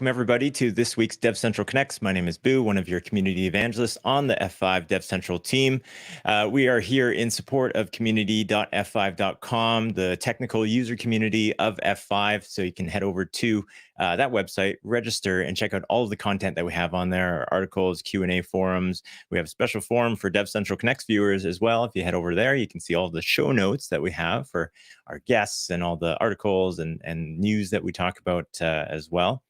welcome everybody to this week's DevCentral Connects. My name is Boo, one of your community evangelists on the F5 DevCentral team. We are here in support of community.f5.com, the technical user community of F5. So you can head over to that website, register, and check out all of the content that we have on there, our articles, Q&A forums. We have a special forum for DevCentral Connects viewers as well. If you head over there, you can see all the show notes that we have for our guests and all the articles and news that we talk about as well.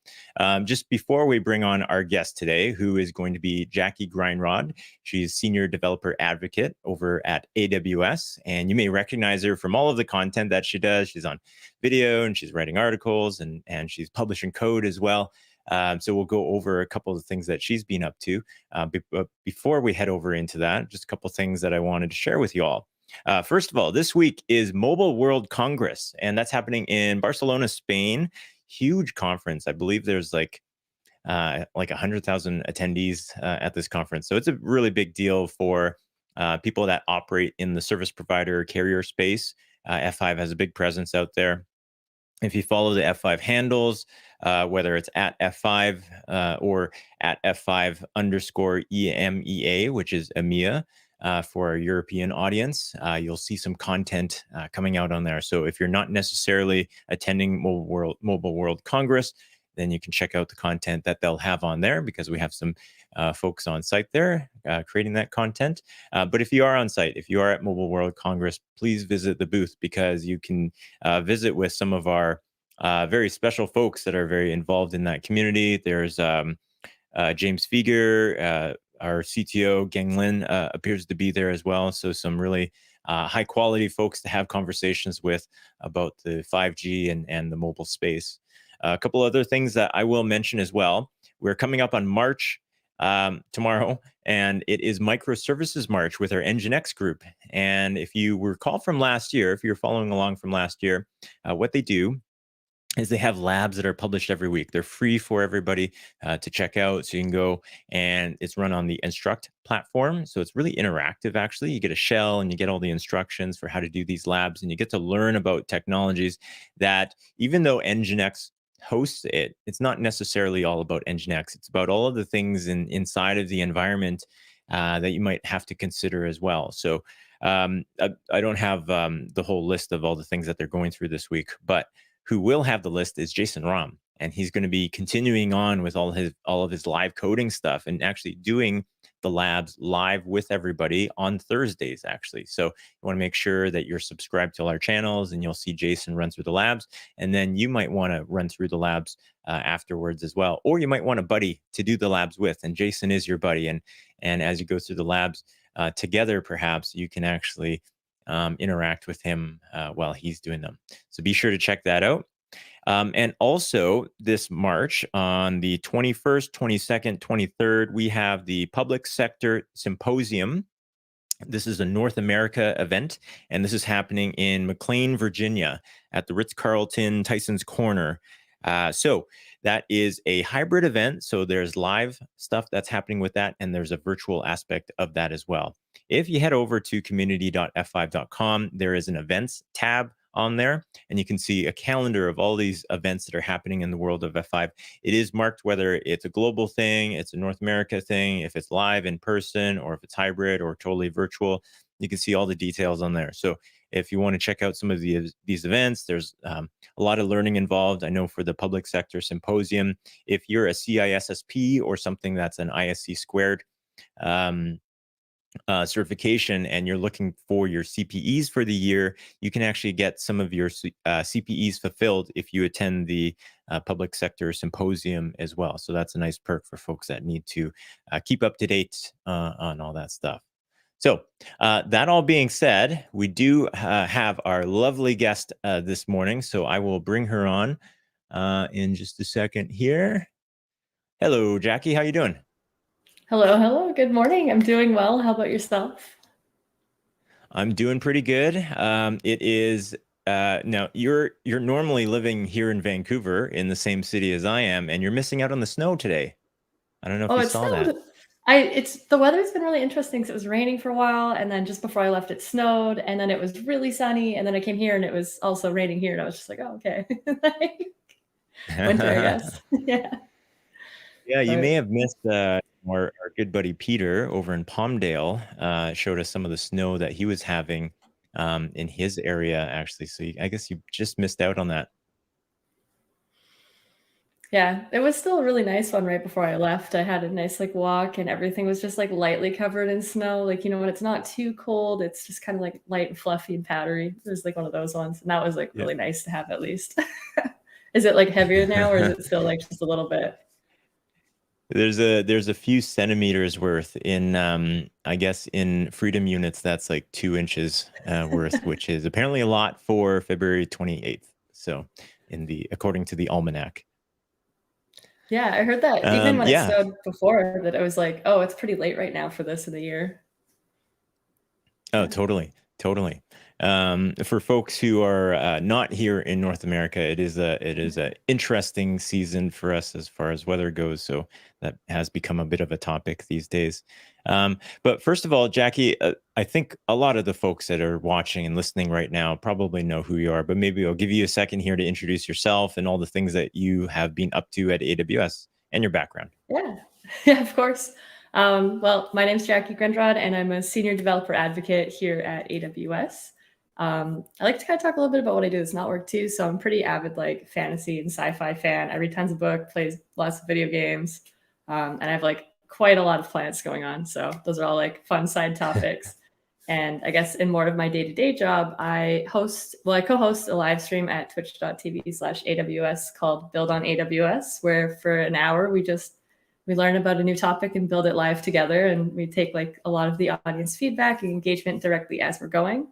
Just before we bring on our guest today, who is going to be Jacquie Grindrod. She's Senior Developer Advocate over at AWS, and you may recognize her from all of the content that she does. She's on video and she's writing articles and she's publishing code as well. So we'll go over a couple of the things that she's been up to. But before we head over into that, just a couple of things that I wanted to share with you all. First of all, this week is Mobile World Congress, and that's happening in Barcelona, Spain. Huge conference. I believe there's like 100,000 attendees at this conference. So it's a really big deal for people that operate in the service provider carrier space. F5 has a big presence out there. If you follow the F5 handles, whether it's at F5 or at F5_EMEA, which is EMEA, for our European audience, you'll see some content coming out on there. So if you're not necessarily attending Mobile World Congress, then you can check out the content that they'll have on there, because we have some folks on site there creating that content. But if you are on site, if you are at Mobile World Congress, please visit the booth, because you can visit with some of our very special folks that are very involved in that community. There's James Fieger, our CTO, Gang Lin, appears to be there as well. So some really high quality folks to have conversations with about the 5G and the mobile space. A couple other things that I will mention as well. We're coming up on March tomorrow, and it is Microservices March with our Nginx group. And if you recall from last year, if you're following along from last year, what they do is they have labs that are published every week. They're free for everybody to check out. So you can go, and it's run on the Instruct platform. So it's really interactive, actually. You get a shell and you get all the instructions for how to do these labs, and you get to learn about technologies that, even though Nginx hosts it, it's not necessarily all about Nginx. It's about all of the things inside of the environment that you might have to consider as well. So I don't have the whole list of all the things that they're going through this week, but who will have the list is Jason Rom, and he's going to be continuing on with all of his live coding stuff and actually doing the labs live with everybody on Thursdays, actually. So you want to make sure that you're subscribed to all our channels, and you'll see Jason run through the labs, and then you might want to run through the labs afterwards as well, or you might want a buddy to do the labs with, and Jason is your buddy, and as you go through the labs together, perhaps you can actually interact with him while he's doing them. So be sure to check that out. And also this March, on the 21st, 22nd, 23rd, we have the Public Sector Symposium. This is a North America event, and this is happening in McLean, Virginia, at the Ritz-Carlton Tyson's Corner. So that is a hybrid event. So there's live stuff that's happening with that, and there's a virtual aspect of that as well. If you head over to community.f5.com, there is an events tab on there, and you can see a calendar of all these events that are happening in the world of F5. It is marked whether it's a global thing, it's a North America thing, if it's live in person, or if it's hybrid or totally virtual. You can see all the details on there. So if you want to check out some of these events, there's a lot of learning involved. I know for the Public Sector Symposium, if you're a CISSP or something that's an ISC squared certification, and you're looking for your CPEs for the year, you can actually get some of your CPEs fulfilled if you attend the Public Sector Symposium as well. So that's a nice perk for folks that need to keep up to date on all that stuff. So that all being said, we do have our lovely guest this morning. So I will bring her on in just a second here. Hello, Jacquie. How you doing? Hello. Good morning. I'm doing well. How about yourself? I'm doing pretty good. It is now you're normally living here in Vancouver, in the same city as I am, and you're missing out on the snow today. I don't know if you saw that. The weather's been really interesting. So it was raining for a while, and then just before I left, it snowed, and then it was really sunny, and then I came here, and it was also raining here, and I was just like, oh, okay, winter, I guess. Yeah. Yeah, you may But have missed our good buddy Peter over in Palmdale showed us some of the snow that he was having in his area, actually. So I guess you just missed out on that. yeah, it was still a really nice one right before I left. I had a nice like walk and everything was just like lightly covered in snow. Like, when it's not too cold, it's just kind of like light and fluffy and powdery. It was like one of those ones. And that was like Yeah. really nice to have at least. Is it like heavier now or is it still like just a little bit? There's a few centimeters worth in I guess in freedom units that's like 2 inches worth, which is apparently a lot for February 28th. So according to the almanac. Yeah, I heard that even when it Yeah. snowed before that it was like, oh, it's pretty late right now for this in the year. Oh, Yeah. totally. For folks who are not here in North America, it is a interesting season for us as far as weather goes. So that has become a bit of a topic these days. But first of all, Jacquie, I think a lot of the folks that are watching and listening right now probably know who you are. But maybe I'll give you a second here to introduce yourself and all the things that you have been up to at AWS and your background. Yeah, yeah, of course. Well, my name's Jacquie Grindrod, and I'm a senior developer advocate here at AWS. I like to kind of talk a little bit about what I do that's not work too. So I'm pretty avid like fantasy and sci-fi fan. I read tons of books, plays lots of video games, and I have like quite a lot of plans going on. So those are all like fun side topics. And I guess in more of my day-to-day job, I co-host a live stream at twitch.tv/AWS called Build on AWS, where for an hour we learn about a new topic and build it live together. And we take like a lot of the audience feedback and engagement directly as we're going.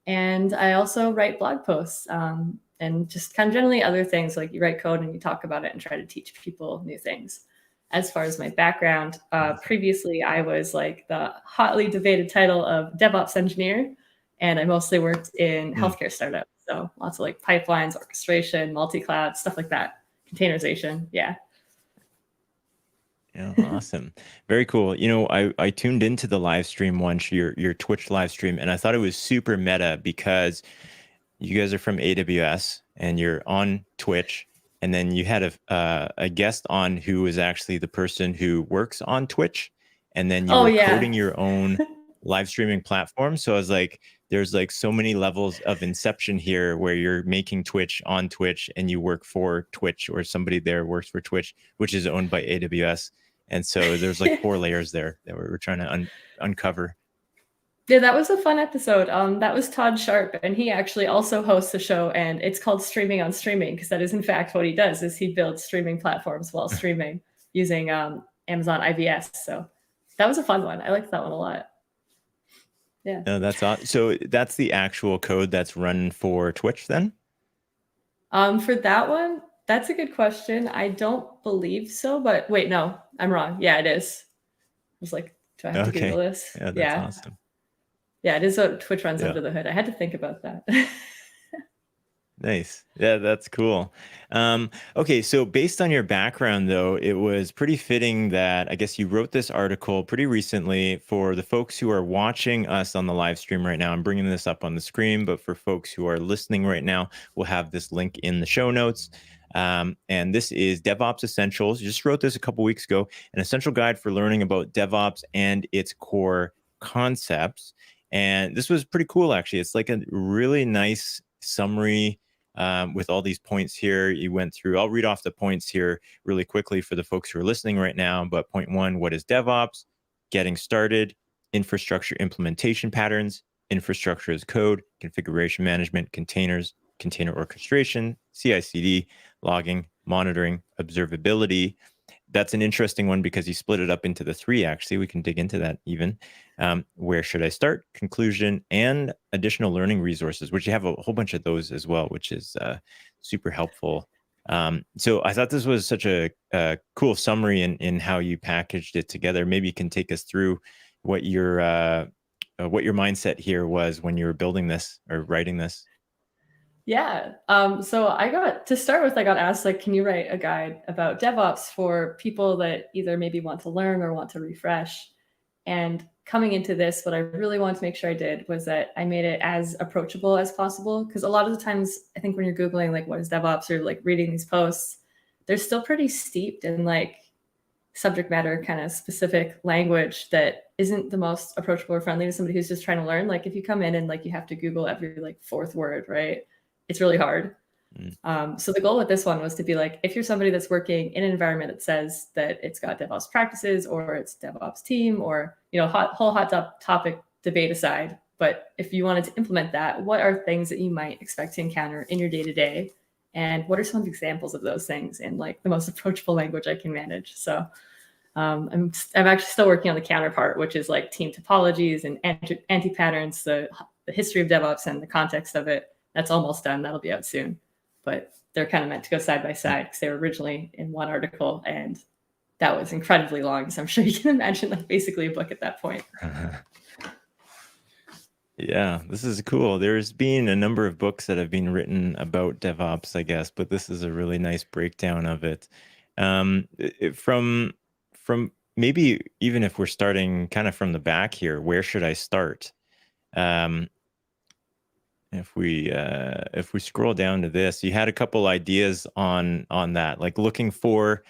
And I also write blog posts and just kind of generally other things like you write code and you talk about it and try to teach people new things. As far as my background, previously I was like the hotly debated title of DevOps engineer, and I mostly worked in healthcare startups. So lots of like pipelines, orchestration, multi-cloud, stuff like that, containerization. Yeah. Yeah, awesome. Very cool. I tuned into the live stream once, your Twitch live stream, and I thought it was super meta because you guys are from AWS and you're on Twitch, and then you had a guest on who was actually the person who works on Twitch, and then you Oh were yeah. coding your own live streaming platform. So I was like, there's like so many levels of inception here where you're making Twitch on Twitch and you work for Twitch, or somebody there works for Twitch, which is owned by AWS. And so there's like 4 layers there that we're trying to uncover. Yeah, that was a fun episode. That was Todd Sharp, and he actually also hosts a show, and it's called Streaming on Streaming, because that is in fact what he does. Is he builds streaming platforms while streaming using Amazon IVS. So that was a fun one. I liked that one a lot. Yeah. No, that's awesome. So that's the actual code that's run for Twitch then? For that one, that's a good question. I don't believe so, but wait, no, I'm wrong. Yeah, it is. I was like, do I have to Google this? Yeah, that's awesome. Yeah, it is what Twitch runs Yeah. under the hood. I had to think about that. Nice. Yeah, that's cool. Okay, so based on your background, though, it was pretty fitting that I guess you wrote this article pretty recently. For the folks who are watching us on the live stream right now, I'm bringing this up on the screen, but for folks who are listening right now, we'll have this link in the show notes. And this is DevOps Essentials. You just wrote this a couple weeks ago, an essential guide for learning about DevOps and its core concepts. And this was pretty cool, actually. It's like a really nice summary with all these points here you went through. I'll read off the points here really quickly for the folks who are listening right now. But point 1, what is DevOps? Getting started, infrastructure implementation patterns, infrastructure as code, configuration management, containers, container orchestration, CI/CD, logging, monitoring, observability. That's an interesting one because you split it up into the 3, actually. We can dig into that even. Where should I start? Conclusion and additional learning resources, which you have a whole bunch of those as well, which is super helpful. So I thought this was such a cool summary in how you packaged it together. Maybe you can take us through what your mindset here was when you were building this or writing this. Yeah. So I got asked, like, can you write a guide about DevOps for people that either maybe want to learn or want to refresh? And coming into this, what I really wanted to make sure I did was that I made it as approachable as possible. Because a lot of the times, I think when you're Googling, like, what is DevOps, or like reading these posts, they're still pretty steeped in like subject matter kind of specific language that isn't the most approachable or friendly to somebody who's just trying to learn. Like if you come in and like you have to Google every like fourth word, right? It's really hard. So the goal with this one was to be like, if you're somebody that's working in an environment that says that it's got DevOps practices or it's DevOps team or, whole hot topic debate aside, but if you wanted to implement that, what are things that you might expect to encounter in your day-to-day? And what are some examples of those things in like the most approachable language I can manage? So I'm actually still working on the counterpart, which is like team topologies and anti-patterns, the history of DevOps and the context of it. That's almost done. That'll be out soon. But they're kind of meant to go side by side because they were originally in one article, and that was incredibly long. So I'm sure you can imagine like basically a book at that point. Yeah, this is cool. There's been a number of books that have been written about DevOps, I guess, but this is a really nice breakdown of it. From maybe even if we're starting kind of from the back here, where should I start? If we scroll down to this, you had a couple ideas on that, like looking for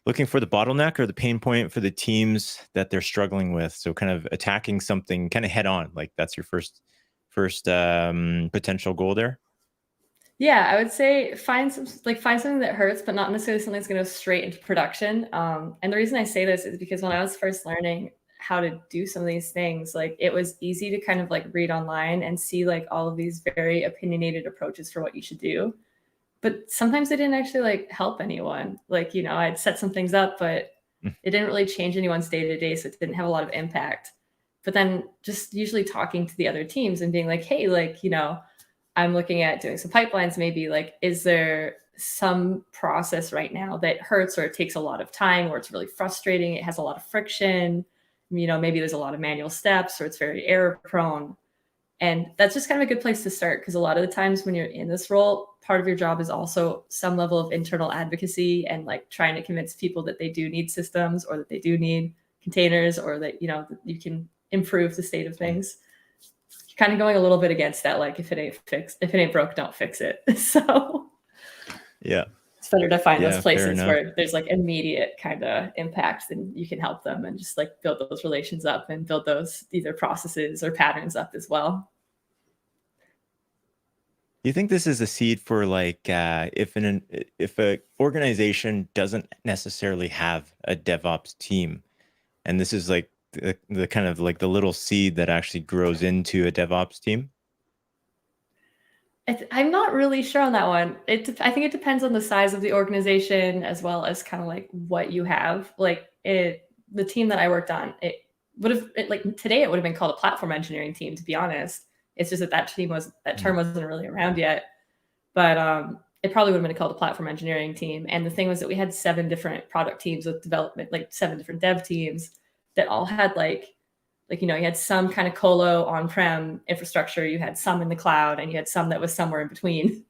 the bottleneck or the pain point for the teams that they're struggling with. So kind of attacking something kind of head on, like that's your first potential goal there. Yeah, I would say find something that hurts, but not necessarily something that's going to go straight into production. And the reason I say this is because when I was first learning how to do some of these things, like it was easy to kind of like read online and see like all of these very opinionated approaches for what you should do. But sometimes they didn't actually like help anyone. Like, I'd set some things up, but it didn't really change anyone's day to day. So it didn't have a lot of impact. But then just usually talking to the other teams and being like, hey, like, I'm looking at doing some pipelines, maybe like, is there some process right now that hurts or it takes a lot of time or it's really frustrating, it has a lot of friction, maybe there's a lot of manual steps or it's very error prone. And that's just kind of a good place to start because a lot of the times when you're in this role, part of your job is also some level of internal advocacy and like trying to convince people that they do need systems or that they do need containers or that, that you can improve the state of things. You're kind of going a little bit against that. Like if it ain't broke, don't fix it. So yeah, it's better to find those places where there's like immediate kind of impact and you can help them and just like build those relations up and build those either processes or patterns up as well. Do you think this is a seed for like if an organization doesn't necessarily have a DevOps team, and this is like the kind of like the little seed that actually grows into a DevOps team? I'm not really sure on that one. I think it depends on the size of the organization as well as kind of like what you have. Like the team that I worked on, it would have like today it would have been called a platform engineering team, to be honest. It's just that term wasn't really around yet. But it probably would have been called a platform engineering team. And the thing was that we had 7 different product teams with development, like 7 different dev teams that all had you had some kind of colo on-prem infrastructure, you had some in the cloud, and you had some that was somewhere in between.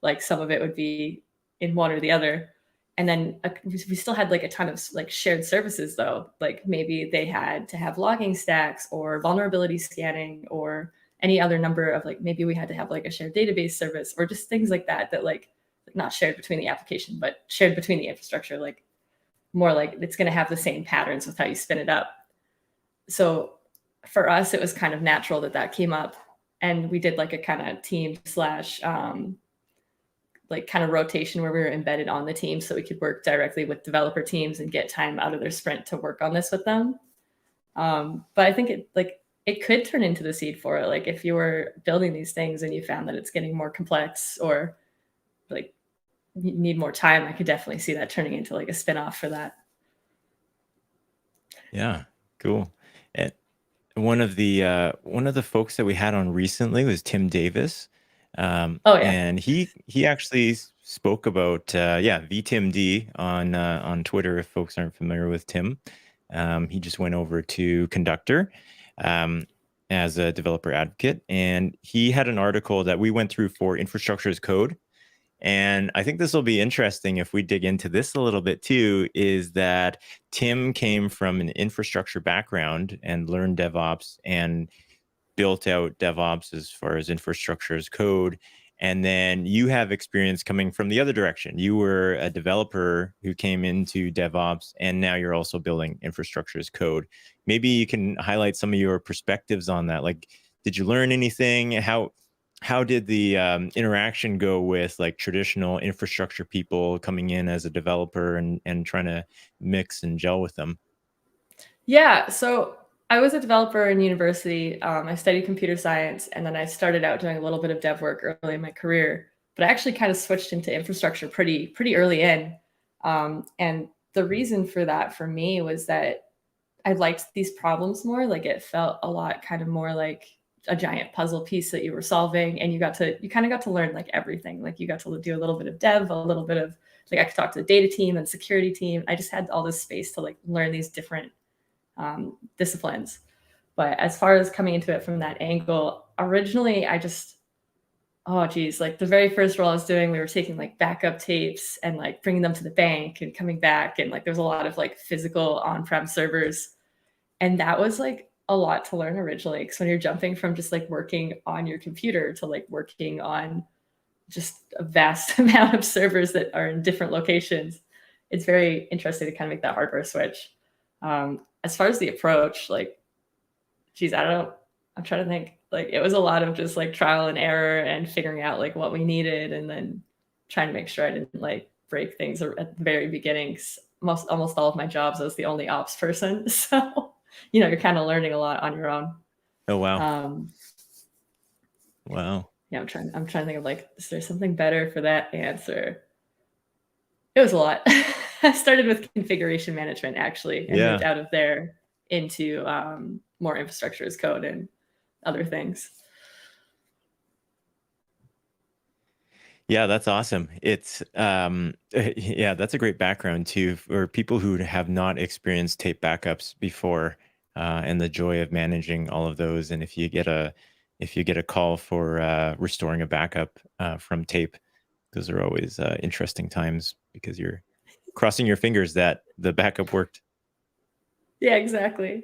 Like some of it would be in one or the other. And then we still had like a ton of like shared services though. Like maybe they had to have logging stacks or vulnerability scanning or any other number of like, maybe we had to have like a shared database service or just things like that like not shared between the application, but shared between the infrastructure, like more like it's going to have the same patterns with how you spin it up. So for us, it was kind of natural that came up and we did like a kind of team / like kind of rotation where we were embedded on the team so we could work directly with developer teams and get time out of their sprint to work on this with them. But I think it could turn into the seed for it. Like if you were building these things and you found that it's getting more complex or like you need more time, I could definitely see that turning into like a spinoff for that. Yeah, cool. And one of the folks that we had on recently was Tim Davis. And he actually spoke about VTimD on Twitter. If folks aren't familiar with Tim, he just went over to Conductor as a developer advocate, and he had an article that we went through for Infrastructure as Code. And I think this will be interesting if we dig into this a little bit too, is that Tim came from an infrastructure background and learned DevOps and built out DevOps as far as infrastructure as code. And then you have experience coming from the other direction. You were a developer who came into DevOps, and now you're also building infrastructure as code. Maybe you can highlight some of your perspectives on that. Like, did you learn anything? How did the interaction go with like traditional infrastructure people coming in as a developer and trying to mix and gel with them? Yeah, so I was a developer in university. I studied computer science, and then I started out doing a little bit of dev work early in my career. But I actually kind of switched into infrastructure pretty early in. And the reason for that for me was that I liked these problems more. Like it felt a lot kind of more like a giant puzzle piece that you were solving, and you kind of got to learn like everything. Like you got to do a little bit of dev, a little bit of like I could talk to the data team and security team. I just had all this space to like learn these different disciplines. But as far as coming into it from that angle, originally oh geez, like the very first role I was doing, we were taking like backup tapes and like bringing them to the bank and coming back. And like there was a lot of like physical on-prem servers. And that was like a lot to learn originally. Because when you're jumping from just like working on your computer to like working on just a vast amount of servers that are in different locations, it's very interesting to kind of make that hardware switch. As far as the approach, like, geez, I'm trying to think. Like, it was a lot of just like trial and error and figuring out like what we needed, and then trying to make sure I didn't like break things at the very beginning. Almost all of my jobs, I was the only ops person, so you're kind of learning a lot on your own. Oh, wow. Wow. Yeah, I'm trying to think of like, is there something better for that answer? It was a lot. I started with configuration management actually, and moved out of there into more infrastructure as code and other things. Yeah, that's awesome. It's yeah, that's a great background too for people who have not experienced tape backups before, and the joy of managing all of those. And if you get a call for restoring a backup from tape, those are always interesting times because you're crossing your fingers that the backup worked. Yeah, exactly.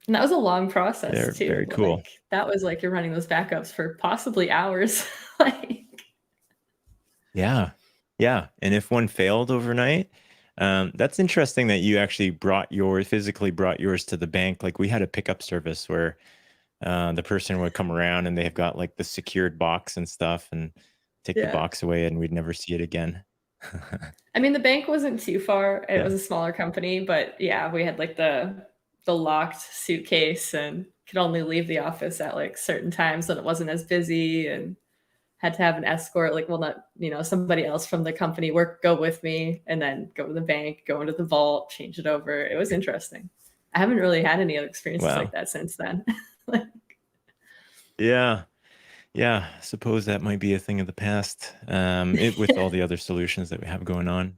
And that was a long process too. Very cool. Like, that was like you're running those backups for possibly hours. Like, yeah. And if one failed overnight, that's interesting that you actually physically brought yours to the bank. Like we had a pickup service where the person would come around and they've got like the secured box and stuff and take the box away and we'd never see it again. I mean, the bank wasn't too far. It was a smaller company, but yeah, we had like the locked suitcase and could only leave the office at like certain times when it wasn't as busy, and had to have an escort, like, well, not, somebody else from the company go with me, and then go to the bank, go into the vault, change it over. It was interesting. I haven't really had any other experiences like that since then. Yeah. Suppose that might be a thing of the past, with all the other solutions that we have going on.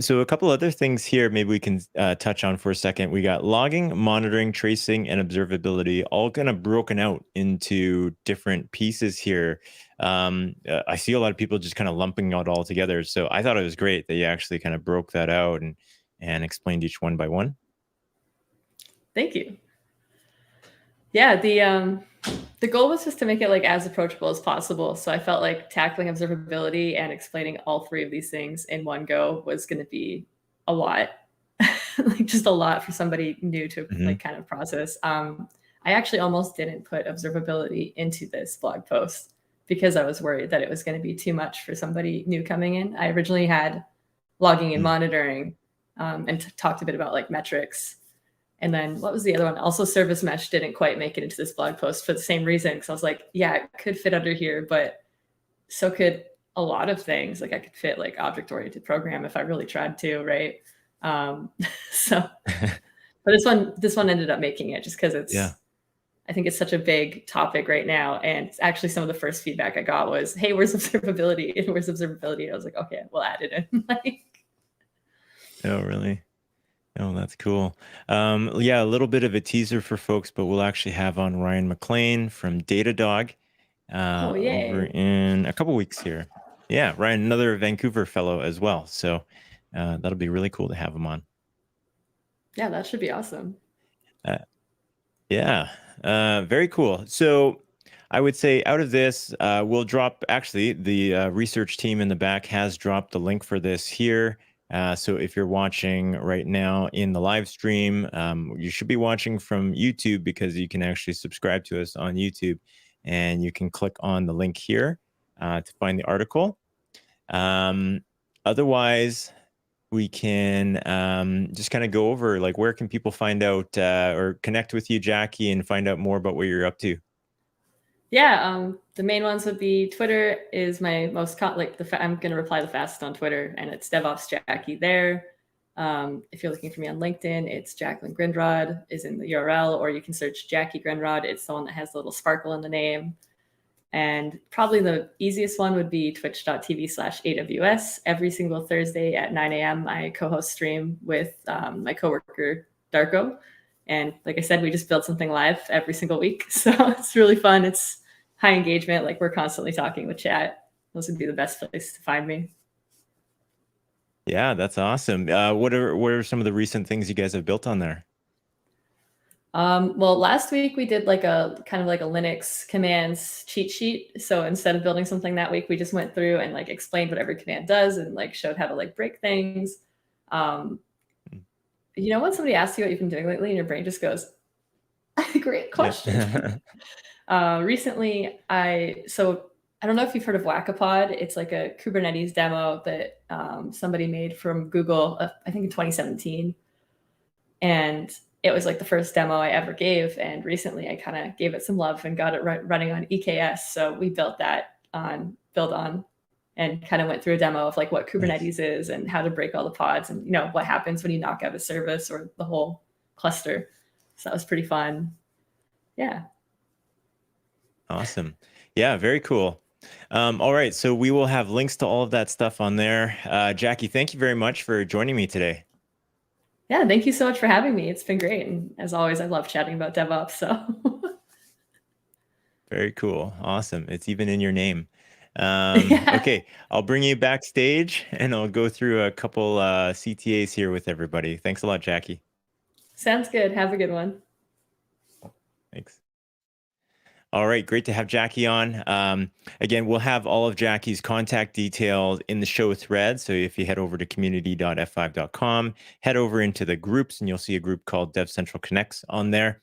So a couple other things here maybe we can touch on for a second. We got logging, monitoring, tracing, and observability all kind of broken out into different pieces here. I see a lot of people just kind of lumping it all together. So I thought it was great that you actually kind of broke that out and explained each one by one. Thank you. Yeah, the goal was just to make it like as approachable as possible. So I felt like tackling observability and explaining all three of these things in one go was going to be a lot, like just a lot for somebody new to like kind of process. I actually almost didn't put observability into this blog post because I was worried that it was going to be too much for somebody new coming in. I originally had logging and monitoring, and talked a bit about like metrics. And then what was the other one? Also, service mesh didn't quite make it into this blog post for the same reason. Because I was like, yeah, it could fit under here, but so could a lot of things. Like I could fit like object-oriented program if I really tried to, right? So, but this one ended up making it just because I think it's such a big topic right now. And actually some of the first feedback I got was, hey, where's observability? And where's observability? And I was like, okay, we'll add it in. Oh, really? Oh, that's cool. Yeah, a little bit of a teaser for folks, but we'll actually have on Ryan McLean from Datadog over in a couple weeks here. Yeah, Ryan, another Vancouver fellow as well. So that'll be really cool to have him on. Yeah, that should be awesome. Yeah, very cool. So I would say out of this, we'll drop, actually, the research team in the back has dropped the link for this here. So if you're watching right now in the live stream, you should be watching from YouTube, because you can actually subscribe to us on YouTube, and you can click on the link here to find the article. Otherwise, we can just kind of go over, like, where can people find out or connect with you, Jackie, and find out more about what you're up to? Yeah, the main ones would be Twitter is my most I'm going to reply the fastest on Twitter, and it's DevOps Jackie there. If you're looking for me on LinkedIn, it's Jacquie Grindrod is in the URL, or you can search Jacquie Grindrod. It's the one that has the little sparkle in the name. And probably the easiest one would be twitch.tv/AWS. Every single Thursday at 9 a.m., I co-host stream with my coworker, Darko. And like I said, we just build something live every single week. So it's really fun. It's high engagement. Like, we're constantly talking with chat. Those would be the best place to find me. Yeah, that's awesome. What are some of the recent things you guys have built on there? Well, last week we did like a kind of like a Linux commands cheat sheet. So instead of building something that week, we just went through and like explained what every command does and like showed how to like break things. You know, when somebody asks you what you've been doing lately and your brain just goes, great question. Yeah. Recently, I don't know if you've heard of Wackapod. It's like a Kubernetes demo that somebody made from Google, I think in 2017. And it was like the first demo I ever gave. And recently I kind of gave it some love and got it running on EKS. So we built that build on and kind of went through a demo of like what Kubernetes is and how to break all the pods and, you know, what happens when you knock out a service or the whole cluster. So that was pretty fun. Yeah. Awesome. Yeah, very cool. All right. So we will have links to all of that stuff on there. Jackie, thank you very much for joining me today. Yeah, thank you so much for having me. It's been great. And as always, I love chatting about DevOps. So very cool. Awesome. It's even in your name. Okay, I'll bring you backstage and I'll go through a couple CTAs here with everybody. Thanks a lot, Jackie. Sounds good. Have a good one. Thanks. All right, great to have Jackie on. Again, we'll have all of Jackie's contact details in the show thread. So if you head over to community.f5.com, head over into the groups, and you'll see a group called DevCentral Connects on there.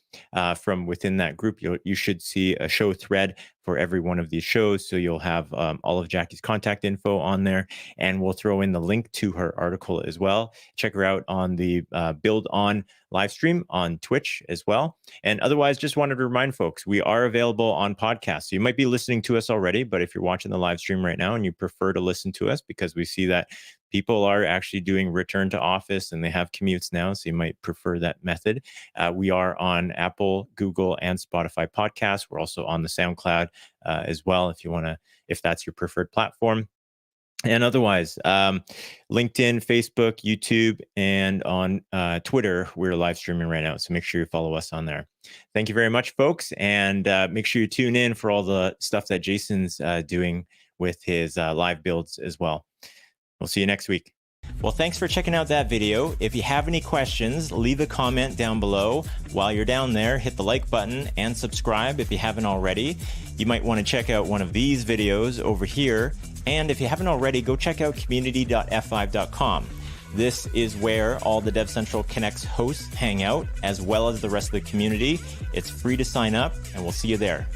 From within that group, you should see a show thread for every one of these shows. So you'll have all of Jackie's contact info on there, and we'll throw in the link to her article as well. Check her out on the Build On live stream on Twitch as well. And otherwise, just wanted to remind folks, we are available on podcasts. So you might be listening to us already, but if you're watching the live stream right now and you prefer to listen to us, because we see that people are actually doing return to office and they have commutes now, so you might prefer that method. We are on Apple, Google, and Spotify podcasts. We're also on the SoundCloud as well, if that's your preferred platform. And otherwise, LinkedIn, Facebook, YouTube, and on Twitter, we're live streaming right now. So make sure you follow us on there. Thank you very much, folks. And make sure you tune in for all the stuff that Jason's doing with his live builds as well. We'll see you next week. Well, thanks for checking out that video. If you have any questions, leave a comment down below. While you're down there, hit the like button and subscribe if you haven't already. You might want to check out one of these videos over here. And if you haven't already, go check out community.f5.com. This is where all the DevCentral Connects hosts hang out, as well as the rest of the community. It's free to sign up, and we'll see you there.